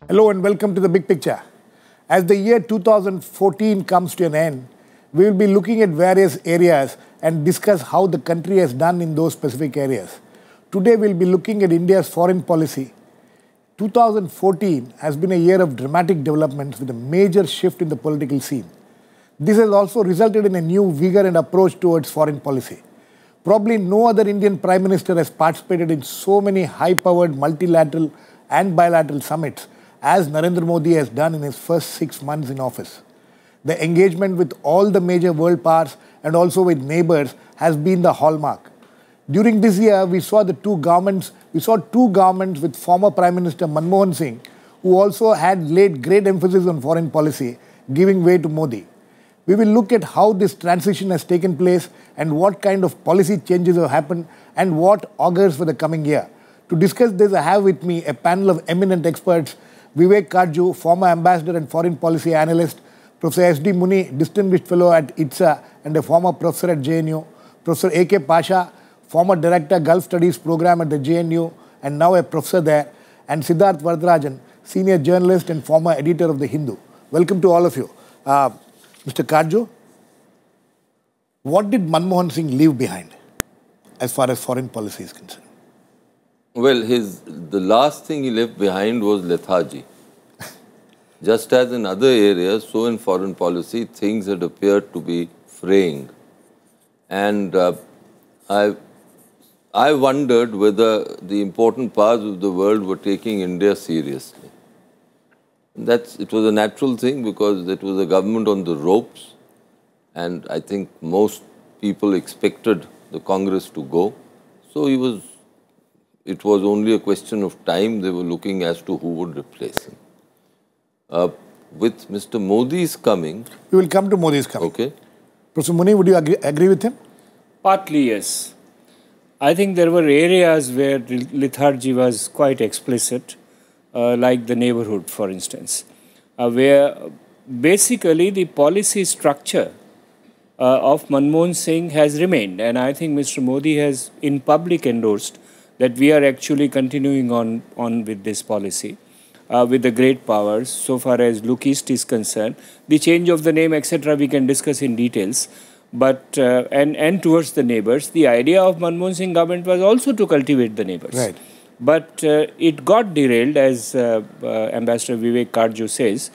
Hello and welcome to the big picture. As the year 2014 comes to an end, we will be looking at various areas and discuss how the country has done in those specific areas. Today we'll be looking at India's foreign policy. 2014 has been a year of dramatic developments with a major shift in the political scene. This has also resulted in a new vigor and approach towards foreign policy. Probably no other Indian Prime Minister has participated in so many high-powered multilateral and bilateral summits as Narendra Modi has done in his first 6 months in office. The engagement with all the major world powers and also with neighbors has been the hallmark. During this year, we saw two governments with former Prime Minister Manmohan Singh, who also had laid great emphasis on foreign policy, giving way to Modi. We will look at how this transition has taken place and what kind of policy changes have happened and what augurs for the coming year. To discuss this, I have with me a panel of eminent experts: Vivek, Katju, former ambassador and foreign policy analyst; Professor S.D. Muni, distinguished fellow at ITSA and a former professor at JNU; Professor A.K. Pasha, former director Gulf Studies program at the JNU and now a professor there; and Siddharth Varadarajan, senior journalist and former editor of The Hindu. Welcome to all of you. Mr. Katju, what did Manmohan Singh leave behind as far as foreign policy is concerned? Well, the last thing he left behind was lethargy. Just as in other areas, so in foreign policy, things had appeared to be fraying. And I wondered whether the important powers of the world were taking India seriously. It was a natural thing because it was a government on the ropes, and I think most people expected the Congress to go. So it was only a question of time. They were looking as to who would replace him. With Mr. Modi's coming... We will come to Modi's coming. Okay. Professor Muni, would you agree with him? Partly, yes. I think there were areas where lethargy was quite explicit, like the neighborhood, for instance, where basically the policy structure of Manmohan Singh has remained. And I think Mr. Modi has in public endorsed that we are actually continuing on with this policy with the great powers. So far as Look East is concerned, the change of the name, etc., we can discuss in details. But and towards the neighbors, the idea of Manmohan Singh government was also to cultivate the neighbors. Right. But it got derailed, as Ambassador Vivek Katju says,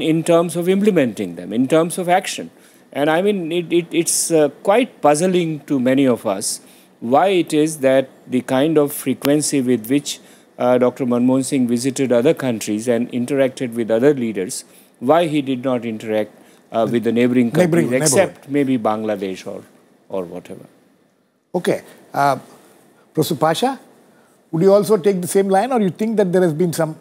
in terms of implementing them, in terms of action. And I mean, it's quite puzzling to many of us why it is that the kind of frequency with which Dr. Manmohan Singh visited other countries and interacted with other leaders, why he did not interact with the neighboring countries, except maybe Bangladesh or whatever. Okay. Professor Pasha, would you also take the same line, or you think that there has been some...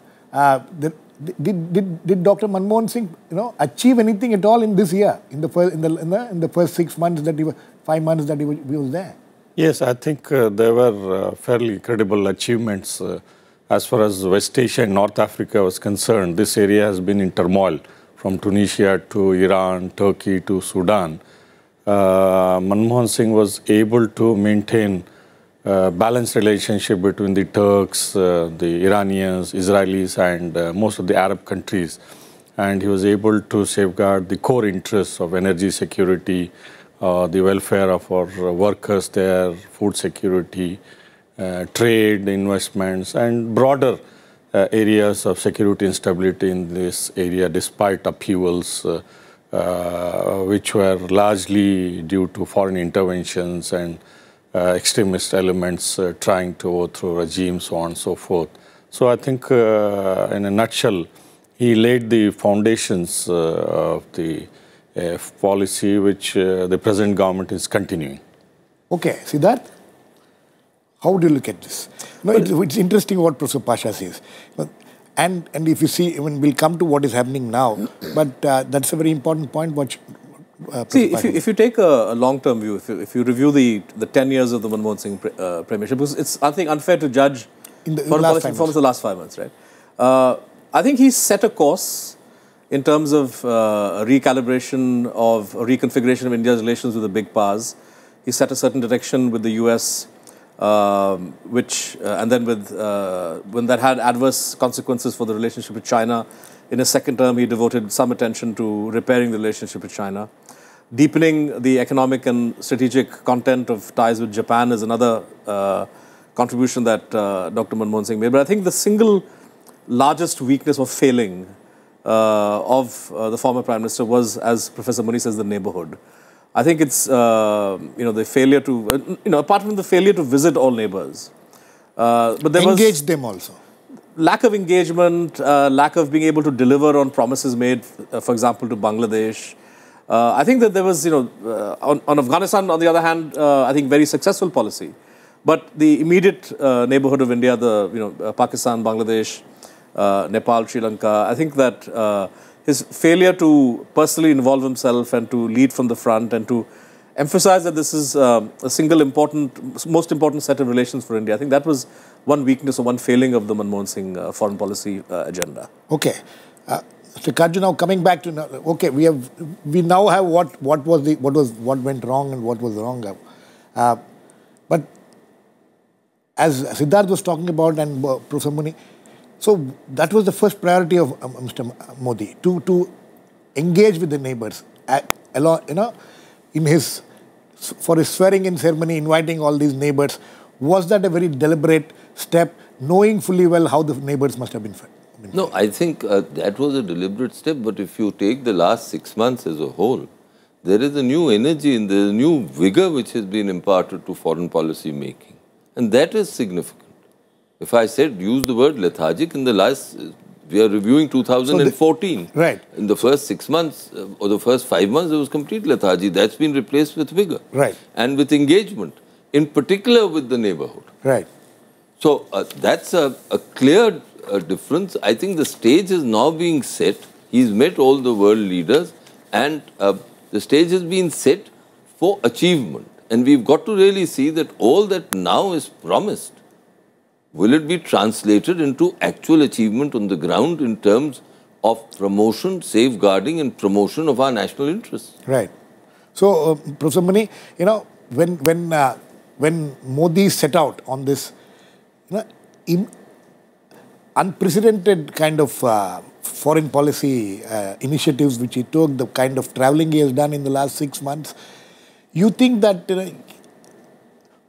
Did Dr. Manmohan Singh, achieve anything at all in this year, in the first 6 months that 5 months that he was there? Yes, I think there were fairly credible achievements. As far as West Asia and North Africa was concerned, this area has been in turmoil, from Tunisia to Iran, Turkey to Sudan. Manmohan Singh was able to maintain balanced relationship between the Turks, the Iranians, Israelis, and most of the Arab countries. And he was able to safeguard the core interests of energy security, the welfare of our workers there, food security, trade, investments, and broader areas of security and stability in this area, despite upheavals which were largely due to foreign interventions and extremist elements trying to overthrow regimes, so on and so forth. So I think, in a nutshell, he laid the foundations of the policy which the present government is continuing. Okay, Siddharth, how would you look at this? It's interesting what Professor Pasha says. And if you see, we'll come to what is happening now, but that's a very important point. See, if you take a long-term view, if you review the 10 years of the Manmohan Singh premiership, because it's, I think, unfair to judge foreign policy performance the last 5 months, right? I think he's set a course in terms of recalibration of reconfiguration of India's relations with the big powers. He set a certain direction with the US and then when that had adverse consequences for the relationship with China. In his second term, he devoted some attention to repairing the relationship with China. Deepening the economic and strategic content of ties with Japan is another contribution that Dr. Manmohan Singh made. But I think the single largest weakness or failing of the former Prime Minister was, as Professor Muni says, the neighborhood. I think it's, the failure to, apart from the failure to visit all neighbors. But there engage them also. Lack of engagement, lack of being able to deliver on promises made, for example, to Bangladesh. I think that there was, on Afghanistan, on the other hand, I think very successful policy. But the immediate neighborhood of India, Pakistan, Bangladesh, Nepal, Sri Lanka, I think that his failure to personally involve himself and to lead from the front and to emphasize that this is a single most important set of relations for India, I think that was one weakness or one failing of the Manmohan Singh foreign policy agenda. Okay. Mr. Katju, now coming back to, okay, we now have what went wrong and what was wrong. But as Siddharth was talking about and Professor Muni, so that was the first priority of Mr. Modi, to engage with the neighbors, for his swearing-in ceremony, inviting all these neighbors. Was that a very deliberate step, knowing fully well how the neighbors must have been fed? No, I think that was a deliberate step, but if you take the last 6 months as a whole, there is a new energy and there is a new vigor which has been imparted to foreign policy making. And that is significant. If I use the word lethargic in the last, we are reviewing 2014. Right. In the first 6 months or the first 5 months, there was complete lethargy. That's been replaced with vigor. Right. And with engagement, in particular with the neighborhood. Right. So that's a clear difference. I think the stage is now being set. He's met all the world leaders and the stage has been set for achievement. And we've got to really see that all that now is promised, will it be translated into actual achievement on the ground in terms of promotion, safeguarding and promotion of our national interests? Right. So, Professor Muni, when Modi set out on this unprecedented kind of foreign policy initiatives which he took, the kind of traveling he has done in the last 6 months, you think that,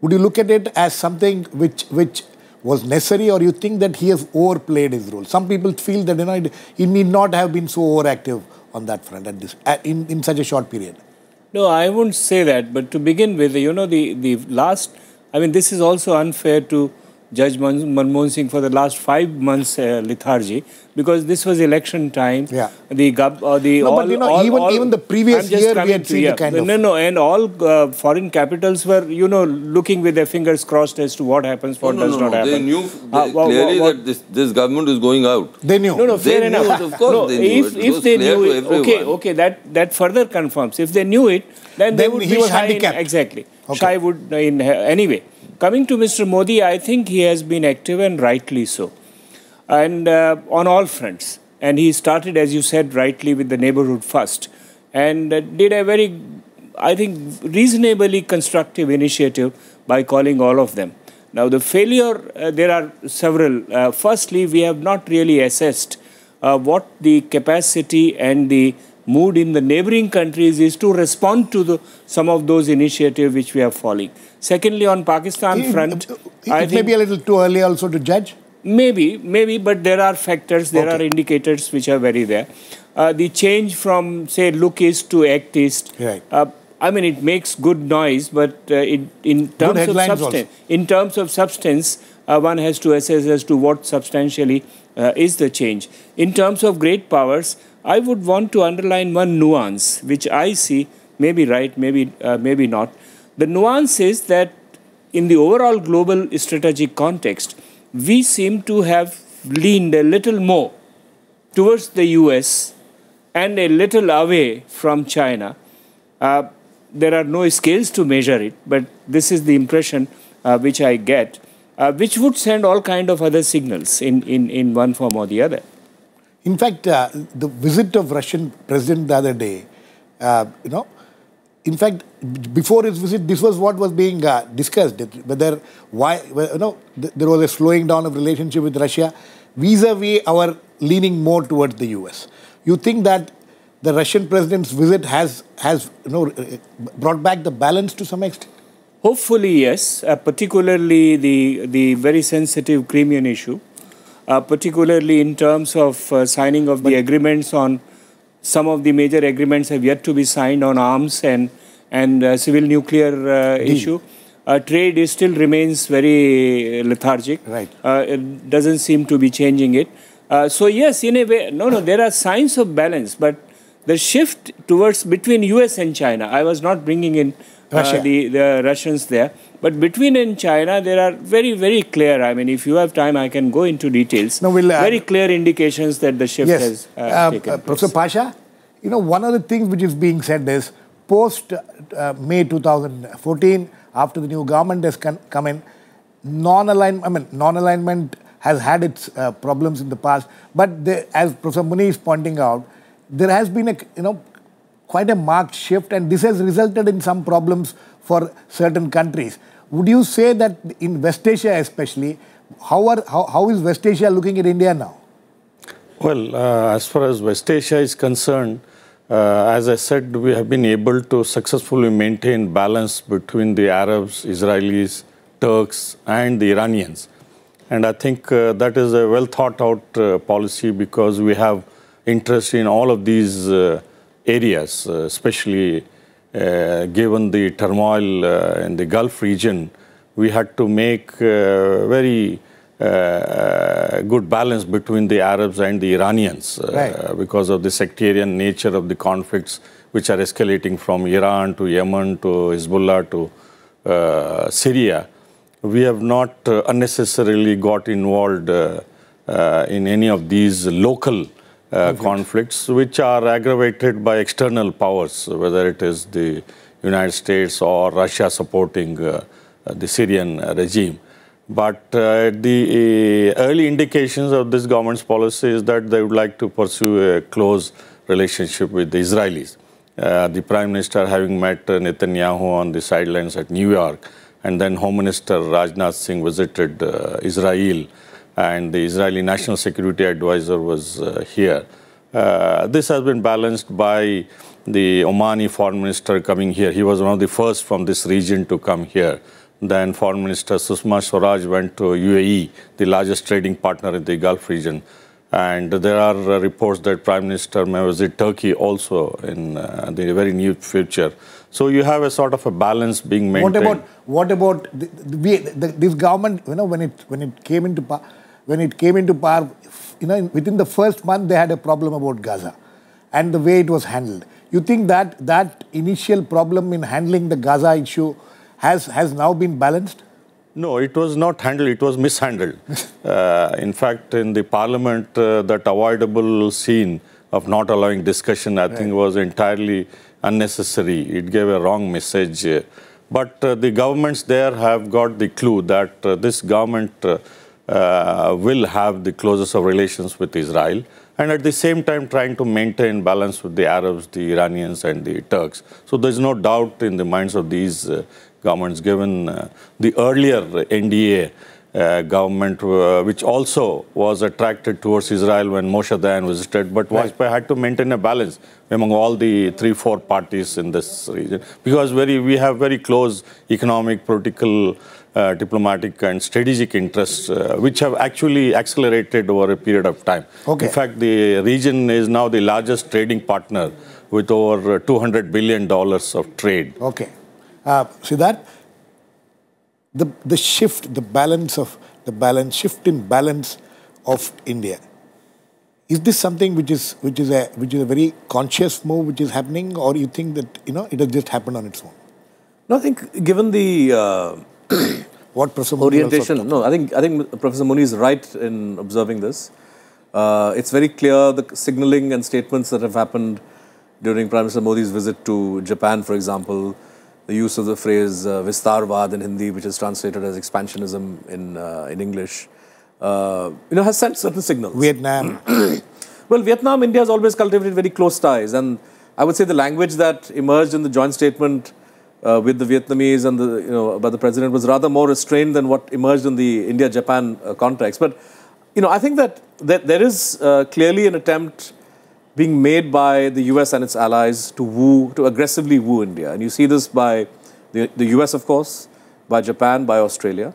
would you look at it as something which was necessary, or you think that he has overplayed his role? Some people feel that he need not have been so overactive on that front in such a short period. No, I wouldn't say that. But to begin with, the last, this is also unfair to Judge Manmohan Singh for the last 5 months lethargy, because this was election time. Yeah. Even the previous year we had seen the kind of... and all foreign capitals were, looking with their fingers crossed as to what happens, what does not happen. They knew clearly that this government is going out. They knew. No, fair enough. Of course they knew it. If they knew it, okay, that further confirms. If they knew it, then they would be shy. Exactly. Okay. Shy would anyway. Coming to Mr. Modi, I think he has been active and rightly so, and on all fronts. And he started, as you said rightly, with the neighborhood first, and did a very, I think, reasonably constructive initiative by calling all of them. Now, the failure, there are several. Firstly, we have not really assessed what the capacity and the mood in the neighboring countries is to respond to some of those initiatives which we are following. Secondly, on Pakistan front, it may be a little too early also to judge. Maybe, but there are factors, there are indicators which are very there. The change from, say, look east to act east. Right. It makes good noise, but in terms of substance, one has to assess as to what substantially is the change. In terms of great powers, I would want to underline one nuance, which I see, maybe right, maybe not. The nuance is that in the overall global strategic context, we seem to have leaned a little more towards the US and a little away from China. There are no scales to measure it, but this is the impression which I get, which would send all kind of other signals in one form or the other. In fact, the visit of Russian president the other day, in fact, before his visit, this was what was being discussed, whether there was a slowing down of relationship with Russia vis-a-vis our leaning more towards the US. You think that the Russian president's visit has brought back the balance to some extent? Hopefully, yes. Particularly the very sensitive Crimean issue, particularly in terms of signing of the agreements on. Some of the major agreements have yet to be signed on arms and civil nuclear issue. Trade still remains very lethargic. Right. It doesn't seem to be changing it. So yes, in a way, there are signs of balance, but the shift towards between US and China, I was not bringing in the Russians there, but between and China, there are very, very clear, I mean, if you have time, I can go into details. No, very clear indications that the shift has taken place. Professor Pasha, one of the things which is being said is post May 2014, after the new government has come in, non-alignment has had its problems in the past, but as Professor Muni is pointing out, there has been quite a marked shift, and this has resulted in some problems for certain countries. Would you say that in West Asia especially, how is West Asia looking at India now? Well, as far as West Asia is concerned, as I said, we have been able to successfully maintain balance between the Arabs, Israelis, Turks, and the Iranians. And I think that is a well thought out policy, because we have interest in all of these areas, especially given the turmoil in the Gulf region. We had to make very good balance between the Arabs and the Iranians because of the sectarian nature of the conflicts which are escalating from Iran to Yemen to Hezbollah to Syria. We have not unnecessarily got involved in any of these local conflicts, which are aggravated by external powers, whether it is the United States or Russia supporting the Syrian regime. But the early indications of this government's policy is that they would like to pursue a close relationship with the Israelis. The Prime Minister having met Netanyahu on the sidelines at New York, and then Home Minister Rajnath Singh visited Israel, and the Israeli National Security Advisor was here. This has been balanced by the Omani Foreign Minister coming here. He was one of the first from this region to come here. Then Foreign Minister Sushma Swaraj went to UAE, the largest trading partner in the Gulf region. And there are reports that Prime Minister may visit Turkey also in the very near future. So you have a sort of a balance being maintained. What about this government? When it came into power, within the first month they had a problem about Gaza, and the way it was handled. You think that initial problem in handling the Gaza issue has now been balanced? No, it was not handled, it was mishandled. In fact, in the parliament, that avoidable scene of not allowing discussion, I think, was entirely unnecessary. It gave a wrong message. But the governments there have got the clue that this government will have the closest of relations with Israel, and at the same time trying to maintain balance with the Arabs, the Iranians, and the Turks. So there's no doubt in the minds of these governments, given the earlier NDA government, which also was attracted towards Israel when Moshe Dayan visited, but Vajpayee had to maintain a balance among all the 3-4 parties in this region, because we have very close economic, political, diplomatic and strategic interests, which have actually accelerated over a period of time. In fact, the region is now the largest trading partner with over $200 billion of trade. Siddharth, the shift in balance of India. Is this something which is a very conscious move which is happening, or you think that it has just happened on its own? No, I think given the what Professor orientation. No, I think Professor Muni is right in observing this. It's very clear the signaling and statements that have happened during Prime Minister Modi's visit to Japan, for example. The use of the phrase Vistarvad in Hindi, which is translated as expansionism in English, has sent certain signals. Vietnam. Well, Vietnam, India has always cultivated very close ties, and I would say the language that emerged in the joint statement with the Vietnamese and by the president was rather more restrained than what emerged in the India-Japan context. But I think that there is clearly an attempt being made by the US and its allies to aggressively woo India, and you see this by the US, of course, by Japan, by Australia,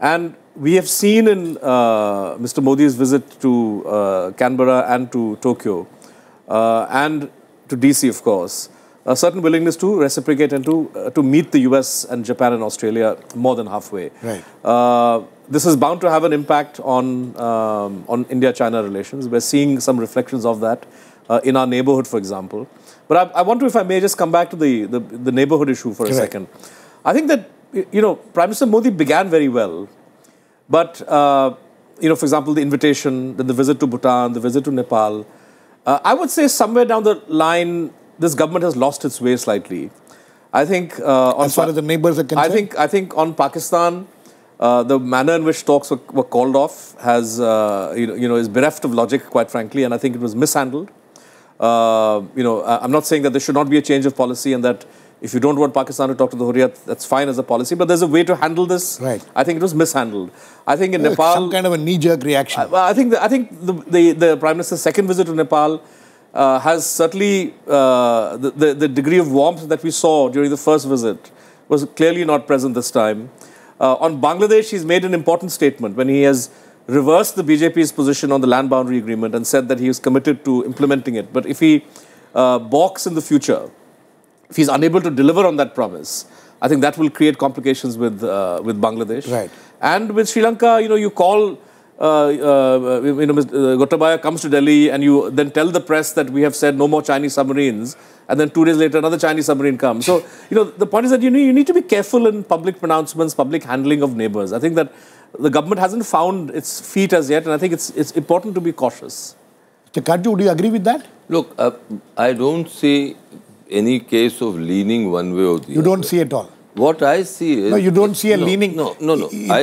and we have seen in Mr. Modi's visit to Canberra and to Tokyo and to DC, of course, a certain willingness to reciprocate and to meet the US and Japan and Australia more than halfway. Right. This is bound to have an impact on India-China relations. We're seeing some reflections of that in our neighborhood, for example. But I wonder if I may just come back to the neighborhood issue for a second. I think that, Prime Minister Modi began very well. But, for example, the invitation, then the visit to Bhutan, the visit to Nepal, I would say somewhere down the line, this government has lost its way slightly. I think as far as the neighbors are concerned, I think on Pakistan, the manner in which talks were called off is bereft of logic, quite frankly, and I think it was mishandled. I'm not saying that there should not be a change of policy and that if you don't want Pakistan to talk to the Hurriyat, that's fine as a policy, but there's a way to handle this. Right. I think it was mishandled. I think in Nepal, some kind of a knee-jerk reaction. I think the Prime Minister's second visit to Nepal has certainly the degree of warmth that we saw during the first visit was clearly not present this time. On Bangladesh, he's made an important statement when he has reversed the BJP's position on the land boundary agreement and said that he is committed to implementing it. But if he balks in the future, if he's unable to deliver on that promise, I think that will create complications with Bangladesh. Right. And with Sri Lanka, you call, Gotabaya comes to Delhi and you then tell the press that we have said no more Chinese submarines, and then 2 days later another Chinese submarine comes. So, the point is that you need to be careful in public pronouncements, public handling of neighbors. I think that the government hasn't found its feet as yet, and I think it's important to be cautious. Mr. Katju, do you agree with that? Look, I don't see any case of leaning one way or the other. You don't see at all? What I see is... No, you don't see a leaning... No.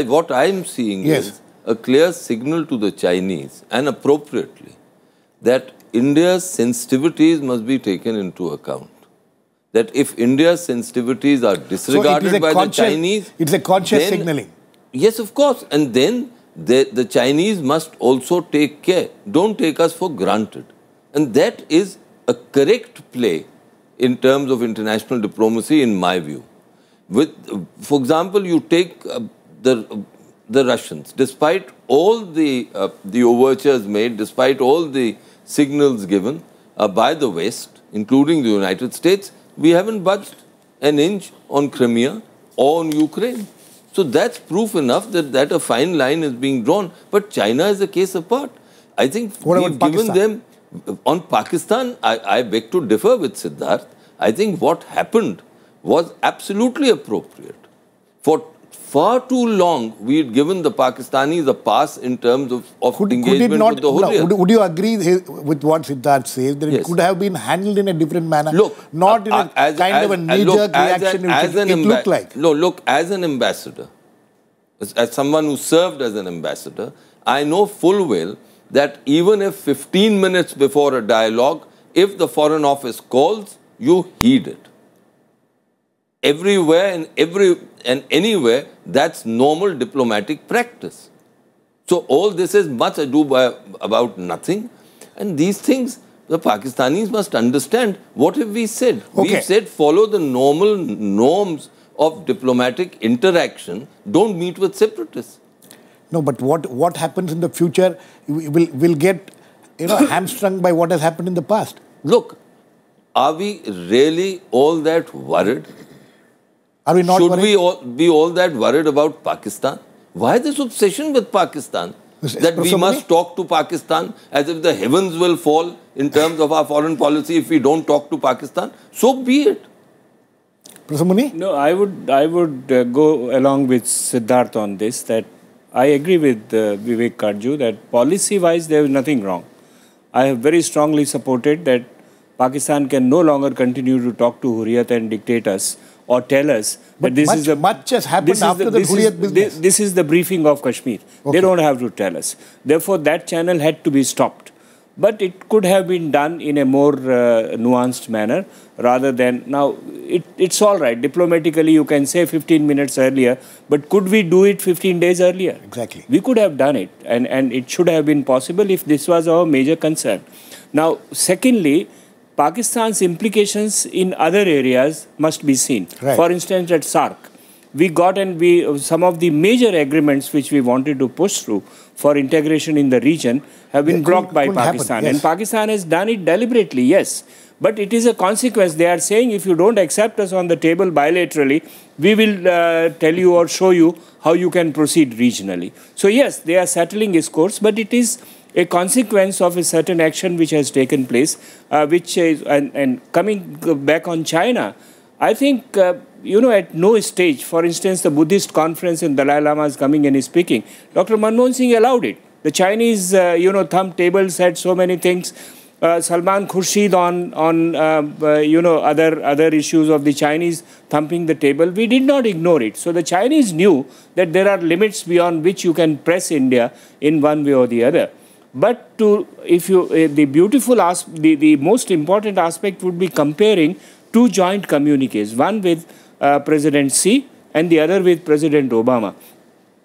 What I'm seeing is a clear signal to the Chinese, and appropriately, that India's sensitivities must be taken into account. That if India's sensitivities are disregarded by the Chinese... It's a conscious signaling. Yes, of course. And then the Chinese must also take care. Don't take us for granted. And that is a correct play in terms of international diplomacy, in my view. For example, you take the Russians. Despite all the overtures made, despite all the signals given by the West, including the United States, we haven't budged an inch on Crimea or on Ukraine. So that's proof enough that a fine line is being drawn. But China is a case apart. I think we've given them... On Pakistan, I beg to differ with Siddharth. I think what happened was absolutely appropriate. For far too long, we had given the Pakistanis a pass in terms of engagement with the Hurriyat. Would you agree with what Siddharth says, that it could have been handled in a different manner? Look, not in a kind of a knee-jerk reaction it looked like. No, look, as an ambassador, as someone who served as an ambassador, I know full well that even if 15 minutes before a dialogue, if the Foreign Office calls, you heed it. Everywhere and anywhere, that's normal diplomatic practice. So all this is much ado about nothing. And these things, the Pakistanis must understand. What have we said? Okay. We've said follow the normal norms of diplomatic interaction. Don't meet with separatists. No, but what happens in the future will get hamstrung by what has happened in the past. Look, are we really all that worried? Are we not worried? Should we be all that worried about Pakistan? Why this obsession with Pakistan? That we must talk to Pakistan as if the heavens will fall in terms of our foreign policy if we don't talk to Pakistan? So be it. Professor Muni? No, I would go along with Siddharth on this, that I agree with Vivek Katju that policy-wise there is nothing wrong. I have very strongly supported that Pakistan can no longer continue to talk to Hurriyat and dictate us or tell us but that this is the... Much has happened after the Hurriyat business. This is the briefing of Kashmir. Okay. They don't have to tell us. Therefore, that channel had to be stopped. but it could have been done in a more nuanced manner rather than now. It's all right. Diplomatically, you can say 15 minutes earlier, but could we do it 15 days earlier? Exactly. We could have done it, and it should have been possible if this was our major concern. Now, secondly, Pakistan's implications in other areas must be seen. Right. For instance, at SAARC, we got some of the major agreements which we wanted to push through for integration in the region have been blocked by Pakistan. Happen, yes. And Pakistan has done it deliberately, yes. But it is a consequence. They are saying if you don't accept us on the table bilaterally, we will tell you or show you how you can proceed regionally. So yes, they are settling his course, but it is a consequence of a certain action which has taken place, which is, and coming back on China, I think, at no stage, for instance, the Buddhist conference and Dalai Lama is coming and is speaking, Dr. Manmohan Singh allowed it. The Chinese, thumb table said so many things. Salman Khurshid on other issues of the Chinese thumping the table. We did not ignore it. So the Chinese knew that there are limits beyond which you can press India in one way or the other. But the most important aspect would be comparing two joint communiques, one with President Xi and the other with President Obama.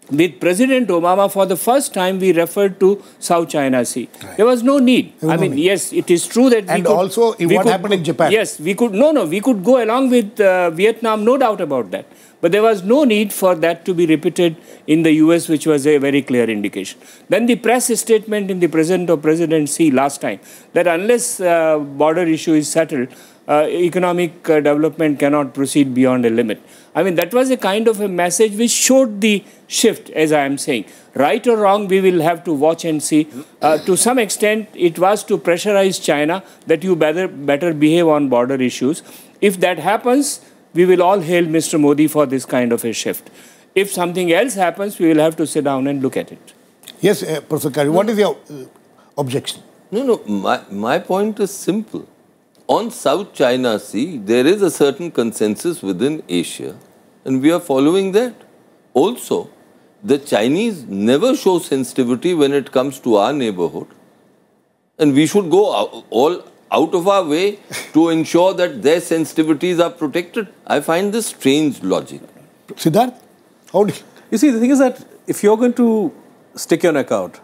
With President Obama, for the first time, we referred to South China Sea. Right. There was no need. Yes, it is true that what happened in Japan? Yes, we could go along with Vietnam, no doubt about that. But there was no need for that to be repeated in the US, which was a very clear indication. Then the press statement in the presence of President Xi last time, that unless border issue is settled, economic development cannot proceed beyond a limit. That was a kind of a message which showed the shift, as I am saying. Right or wrong, we will have to watch and see. To some extent, it was to pressurize China that you better behave on border issues. If that happens, we will all hail Mr. Modi for this kind of a shift. If something else happens, we will have to sit down and look at it. Yes, Professor Katju, what is your objection? No, my point is simple. On South China Sea, there is a certain consensus within Asia, and we are following that. Also, the Chinese never show sensitivity when it comes to our neighborhood, and we should go all out of our way to ensure that their sensitivities are protected. I find this strange logic. Siddharth, how do you see, the thing is that if you're going to stick your neck out,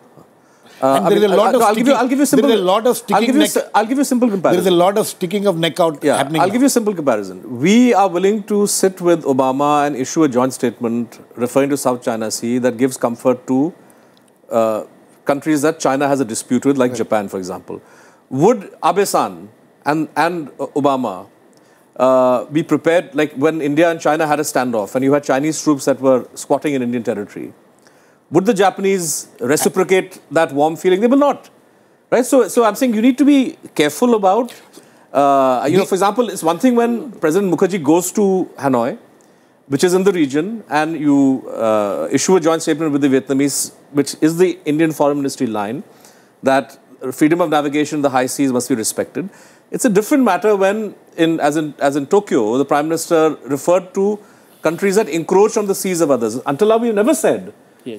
I'll give you a simple comparison. There is a lot of sticking of neck out happening. I'll give you a simple comparison. We are willing to sit with Obama and issue a joint statement referring to South China Sea that gives comfort to countries that China has a dispute with, like Japan, for example. Would Abe-san and Obama be prepared, like when India and China had a standoff and you had Chinese troops that were squatting in Indian territory? Would the Japanese reciprocate that warm feeling? They will not. Right? So I'm saying you need to be careful about, for example, it's one thing when President Mukherjee goes to Hanoi, which is in the region, and you issue a joint statement with the Vietnamese, which is the Indian Foreign Ministry line, that freedom of navigation in the high seas must be respected. It's a different matter when, as in Tokyo, the Prime Minister referred to countries that encroach on the seas of others. Until now, we've never said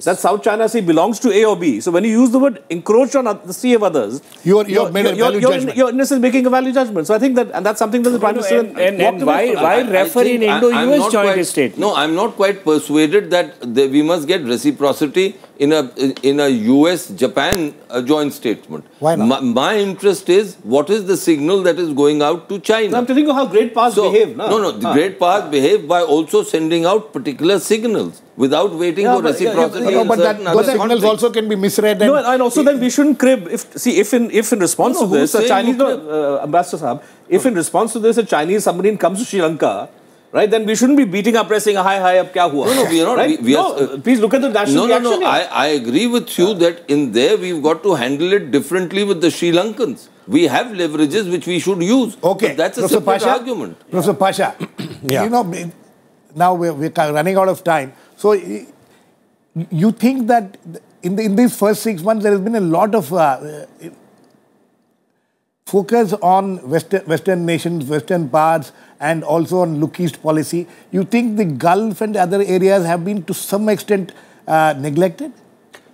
that South China Sea belongs to A or B. So when you use the word encroach on the sea of others, you're in essence making a value judgment. So I think that, and that's something that the Prime Minister and why refer in Indo-US joint statement? No, I'm not quite persuaded that we must get reciprocity in a US-Japan joint statement. Why not? My interest is what is the signal that is going out to China. No, I'm telling you how great powers behave. The great powers behave by also sending out particular signals without waiting for reciprocity. But those signals also can be misread. And also then we shouldn't crib. If in response to this, a Chinese Ambassador Saab, if in response to this a Chinese submarine comes to Sri Lanka, right, then we shouldn't be beating our press saying, hi, ab kya hua? No, we are not. Right? Please look at the national reaction. I agree with you that in there we've got to handle it differently with the Sri Lankans. We have leverages which we should use. Okay. But that's a separate argument. Professor Pasha, now we're running out of time. So you think that in these first 6 months there has been a lot of focus on Western nations, Western powers, and also on Look East policy. You think the Gulf and other areas have been to some extent neglected?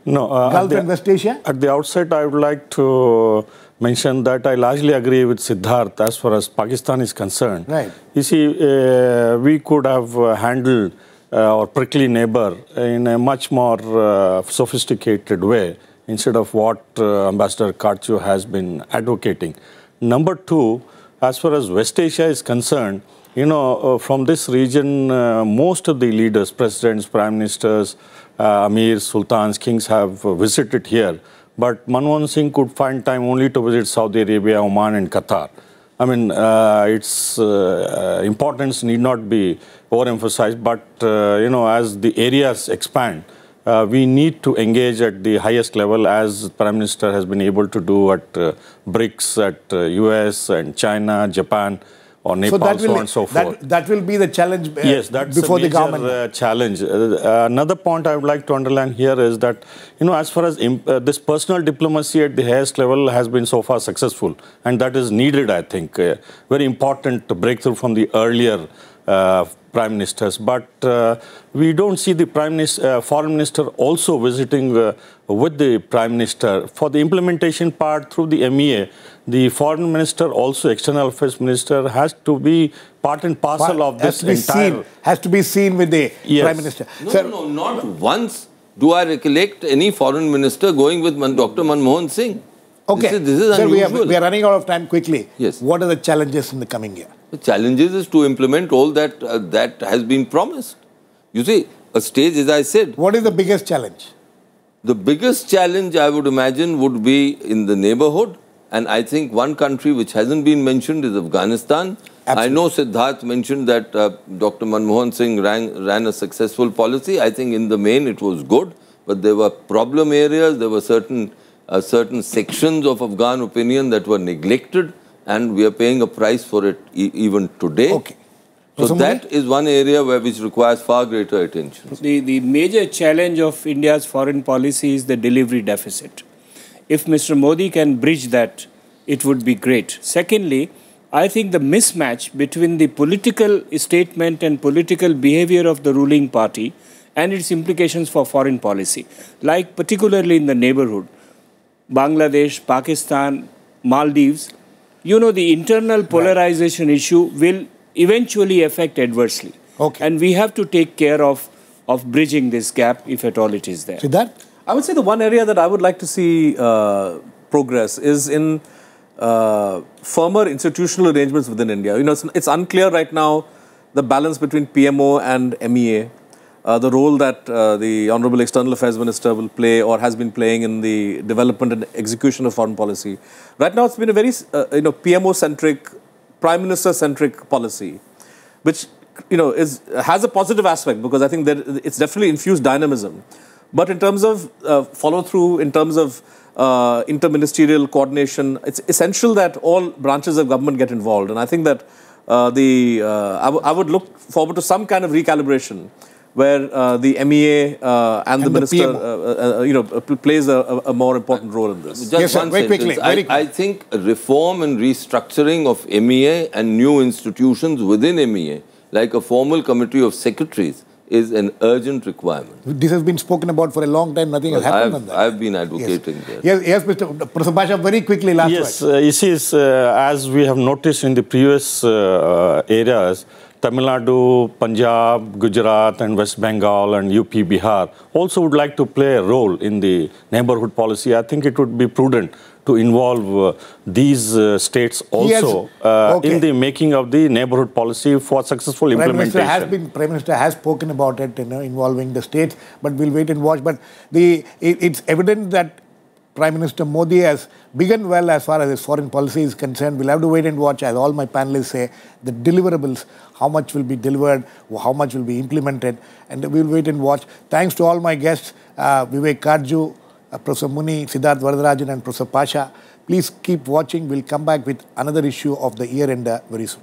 No, Gulf and West Asia? At the outset, I would like to mention that I largely agree with Siddharth as far as Pakistan is concerned. Right. You see, we could have handled our prickly neighbor in a much more sophisticated way instead of what Ambassador Katju has been advocating. Number two, as far as West Asia is concerned, you know, from this region, most of the leaders, presidents, prime ministers, amirs, sultans, kings have visited here. But Manmohan Singh could find time only to visit Saudi Arabia, Oman and Qatar. I mean, its importance need not be overemphasized, but, you know, as the areas expand, we need to engage at the highest level, as Prime Minister has been able to do at BRICS, at US and China, Japan, or Nepal, so on and so forth. That will be the challenge yes, that's before a major, the government. Challenge. Another point I would like to underline here is that, you know, as far as this personal diplomacy at the highest level has been so far successful, and that is needed, I think. Very important breakthrough from the earlier prime ministers. But we don't see the foreign minister also visiting with the prime minister. For the implementation part through the MEA, the foreign minister, also external affairs minister, has to be part and parcel of this entire... Has to be seen with the prime minister. No, not once do I recollect any foreign minister going with Dr. Manmohan Singh. Okay. This is unusual. We are running out of time quickly. Yes. What are the challenges in the coming year? The challenges is to implement all that that has been promised. You see, a stage, as I said... What is the biggest challenge? The biggest challenge, I would imagine, would be in the neighborhood. And I think one country which hasn't been mentioned is Afghanistan. Absolutely. I know Siddharth mentioned that Dr. Manmohan Singh ran a successful policy. I think in the main it was good, but there were problem areas. There were certain sections of Afghan opinion that were neglected, and we are paying a price for it even today. Okay. So that is one area which requires far greater attention. The major challenge of India's foreign policy is the delivery deficit. If Mr. Modi can bridge that, it would be great. Secondly, I think the mismatch between the political statement and political behavior of the ruling party and its implications for foreign policy, like particularly in the neighborhood, Bangladesh, Pakistan, Maldives, you know, the internal polarization issue will eventually affect adversely. Okay. And we have to take care of bridging this gap, if at all it is there. Siddharth? I would say the one area that I would like to see progress is in firmer institutional arrangements within India. You know, it's unclear right now the balance between PMO and MEA, the role that the Honorable External Affairs Minister will play or has been playing in the development and execution of foreign policy. Right now, it's been a very PMO-centric, Prime Minister-centric policy, which has a positive aspect because I think that it's definitely infused dynamism. But in terms of follow-through, in terms of interministerial coordination, it's essential that all branches of government get involved. And I think that I would look forward to some kind of recalibration where the MEA and the minister plays a more important role in this. Just one sentence. I think reform and restructuring of MEA and new institutions within MEA, like a formal committee of secretaries, is an urgent requirement. This has been spoken about for a long time. Nothing has happened on that. I've been advocating that. Yes, Mr. Professor Pasha, very quickly, last word. Yes, you see, as we have noticed in the previous areas, Tamil Nadu, Punjab, Gujarat and West Bengal and UP, Bihar also would like to play a role in the neighborhood policy. I think it would be prudent to involve these states also in the making of the neighborhood policy for successful implementation. Prime Minister has spoken about it, involving the states, but we'll wait and watch. But it's evident that Prime Minister Modi has begun well as far as his foreign policy is concerned. We'll have to wait and watch, as all my panelists say, the deliverables, how much will be delivered, how much will be implemented, and we'll wait and watch. Thanks to all my guests, Vivek, Katju, Professor Muni, Siddharth, Varadarajan and Professor Pasha. Please keep watching. We'll come back with another issue of the year-ender very soon.